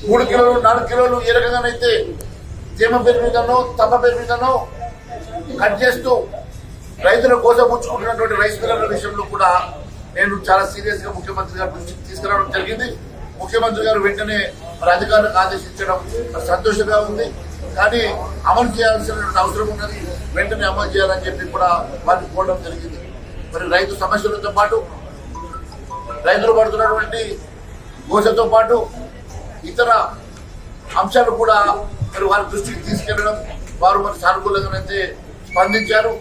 3 కిలోలు 4 కిలోలు ఏ రకంగానైతే తేమ పేరు మీదనో తప్ప పేరు మీదనో కట్ చేస్తూ రైతుల కోసం పుచ్చుకుంటున్నటువంటి రైస్ మిల్లర్ల విషయంలో కూడా నేను చాలా సీరియస్ గా ముఖ్యమంత్రి గారి దృష్టికి తీసుకురావడం జరిగింది. ముఖ్యమంత్రి గారు వెంటనే మరి అధికారులకు ఆదేశించడం సంతోషంగా ఉంది. కానీ అమలు చేయాల్సినటువంటి అవసరం ఉన్నది, వెంటనే అమలు చేయాలని చెప్పి కూడా వారిని కోరడం జరిగింది. మరి రైతు సమస్యలతో పాటు రైతులు పడుతున్నటువంటి గోసతో పాటు ఇతర అంశాలు కూడా మరి వారి దృష్టికి తీసుకెళ్లడం, వారు మరి సానుకూలంగానైతే స్పందించారు.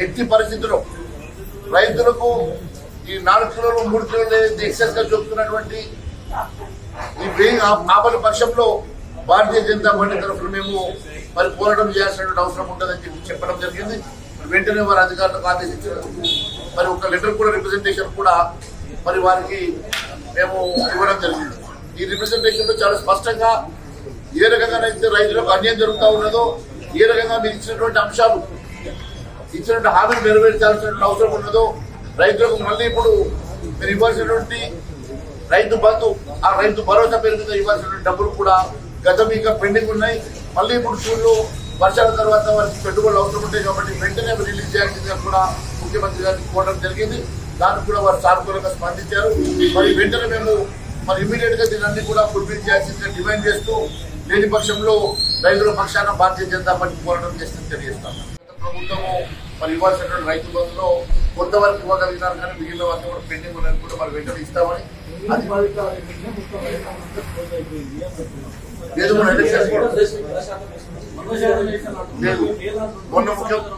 ఎట్టి పరిస్థితుల్లో రైతులకు ఈ 4 కిలోలు 3 కిలోలు ఏదైతే ఎక్సెస్ గా చూపుతున్నటువంటి ఈ వేయి ఆపల పక్షంలో భారతీయ జనతా పార్టీ తరఫున మేము మరి పోరాటం చేయాల్సినటువంటి అవసరం ఉంటుందని చెప్పి చెప్పడం జరిగింది. వెంటనే వారి అధికారులకు ఆదేశించారు. మరి ఒక లెటర్ కూడా రిప్రజెంటేషన్ కూడా మరి వారికి మేము ఇవ్వడం జరిగింది. ఈ రిప్రజెంటేషన్ లో చాలా స్పష్టంగా ఏ రకంగానైతే రైతులకు అన్యాయం జరుగుతూ ఉన్నదో, ఏ రకంగా మీరు ఇచ్చినటువంటి అంశాలు ఇచ్చినటువంటి హామీలు నెరవేర్చాల్సినటువంటి అవసరం ఉన్నదో, రైతులకు మళ్ళీ ఇప్పుడు మీరు ఇవ్వాల్సినటువంటి రైతు బంధు, ఆ రైతు భరోసా పేరు మీద ఇవ్వాల్సినటువంటి డబ్బులు కూడా గతం ఇంకా పెండింగ్ ఉన్నాయి. మళ్ళీ ఇప్పుడు జూన్లో వర్షాల తర్వాత వారికి పెట్టుబడులు అవసరం ఉంటాయి కాబట్టి వెంటనే రిలీజ్ చేయాల్సిందిగా కూడా ముఖ్యమంత్రి గారికి కోరడం జరిగింది. దానికి కూడా వారు సానుకూలంగా స్పందించారు. మరి వెంటనే మేము మరి ఇమీడియట్ గా దీన్ని కూడా ఫుల్ఫిల్ చేయాల్సిందిగా డిమాండ్ చేస్తూ, లేని పక్షంలో రైతుల పక్షాన భారతీయ జనతా పార్టీ పోరాటం చేస్తుందని తెలియజేస్తాం. ప్రభుత్వము మరి ఇవ్వాల్సినటువంటి రైతు బంధులో కొంతవరకు ఇవ్వగలిగినారు, కానీ మిగిలిన వరకు కూడా పెండింగ్ ఉన్నది కూడా మరి వెంటనే ఇస్తామని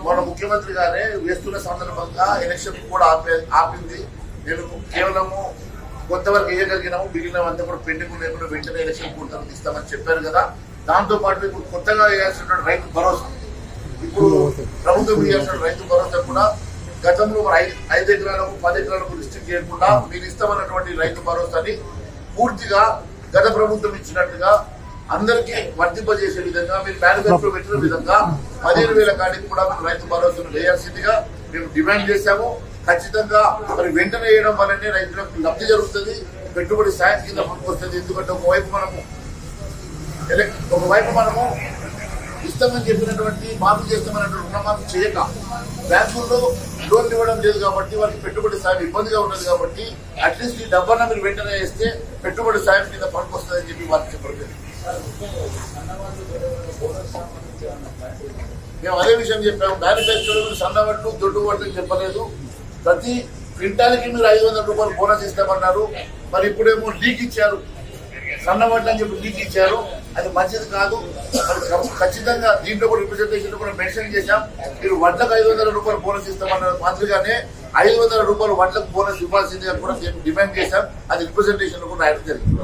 మొన్న ముఖ్యమంత్రి గారే వేస్తున్న సందర్భంగా ఎలక్షన్ కూడా ఆపింది. నేను కేవలము కొంతవరకు వేయగలిగినాము, మిగిలినవంతా కూడా పెండింగ్ లేకుండా వెంటనే ఎలక్షన్ పూర్తి ఇస్తామని చెప్పారు కదా. దాంతో పాటు ఇప్పుడు కొత్తగా వేయాల్సినటువంటి రైతు భరోసా, ఇప్పుడు ప్రభుత్వం వేయాల్సిన రైతు భరోసా కూడా గతంలో 5 ఎకరాలకు 10 ఎకరాలకు రిస్ట్రిక్ట్ చేయకుండా మీరు ఇస్తామన్నటువంటి రైతు భరోసాని పూర్తిగా గత ప్రభుత్వం ఇచ్చినట్టుగా అందరికీ వర్తింపజేసే విధంగా, మీరు మేనిఫెస్టో పెట్టిన విధంగా 15,000 కాడికి కూడా మీరు రైతు భరోసాను వేయాల్సిందిగా మేము డిమాండ్ చేశాము. ఖచ్చితంగా మరి వెంటనే వేయడం వల్లనే రైతులకు లబ్ధి జరుగుతుంది, పెట్టుబడి సాయం కింద పనికొస్తుంది. ఎందుకంటే ఒకవైపు మనము ఇస్తామని చెప్పినటువంటి మాఫీ చేస్తామన్నటువంటి రుణమాఫీ చేయక బ్యాంకుల్లో లోన్లు ఇవ్వడం లేదు కాబట్టి వారికి పెట్టుబడి సాయం ఇబ్బందిగా ఉన్నది. కాబట్టి అట్లీస్ట్ ఈ డబ్బన్నా మీరు వెంటనే వేస్తే పెట్టుబడి సాయం కింద పనికొస్తుందని చెప్పి వారికి చెప్పలేదు. మేము అదే విషయం చెప్పాము. మేనిఫెస్టోలో మీరు సన్నవడ్లు దొడ్డు వడ్లు చెప్పలేదు. ప్రతి క్వింటాల్కి మీరు 500 రూపాయలు బోనస్ ఇస్తామన్నారు. మరి ఇప్పుడేమో లీక్ ఇచ్చారు, సన్నవడ్లు అని చెప్పి లీక్ ఇచ్చారు. అది మంచిది కాదు. మరి ఖచ్చితంగా దీంట్లో కూడా రిప్రజెంటేషన్ కూడా మెన్షన్ చేశాం. మీరు వడ్లకు 500 రూపాయలు బోనస్ ఇస్తామన్నారు. మాదిరిగానే 500 రూపాయలు వడ్లకు బోనస్ ఇవ్వాల్సిందిగా కూడా డిమాండ్ చేశాం. అది రిప్రజెంటేషన్ కూడా రాయడం జరిగింది.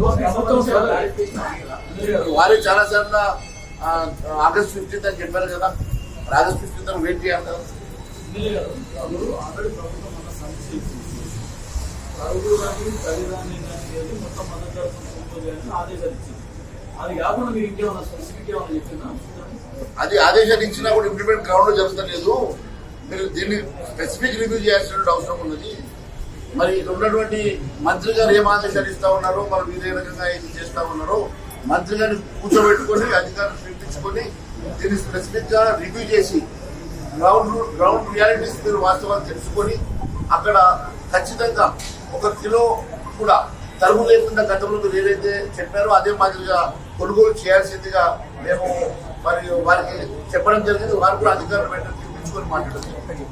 వారే చాలా సార్లు ఆగస్ట్ 15 అని చెప్పారు కదా. ఆగస్ట్ 15 వెయిట్ చేయాలి కదా. అది ఆదేశాలు ఇచ్చినా కూడా ఇంప్లిమెంట్ గ్రౌండ్ లో జరుగుతలేదు. మీరు దీన్ని స్పెసిఫిక్ రివ్యూ చేయాల్సిన అవసరం ఉన్నది. మరి ఇక్కడ ఉన్నటువంటి మంత్రి గారు ఏం ఆదేశాలు ఇస్తా ఉన్నారో, మరి మీరు ఏ రకంగా ఏం చేస్తా ఉన్నారో మంత్రి గారిని కూర్చోబెట్టుకొని అధికారులు పిలిపించుకొని దీన్ని స్పెసిఫిక్ గా రివ్యూ చేసి గ్రౌండ్ రియాలిటీస్ మీరు వాస్తవాలు తెలుసుకొని అక్కడ ఖచ్చితంగా 1 కిలో కూడా తరుగు లేకుండా గతంలో మీరు ఏదైతే చెప్పారో అదే మాదిరిగా కొనుగోలు చేయాల్సిందిగా మేము మరి వారికి చెప్పడం జరిగింది. వారు కూడా అధికారులు వెంటనే పిలిపించుకొని మాట్లాడారు.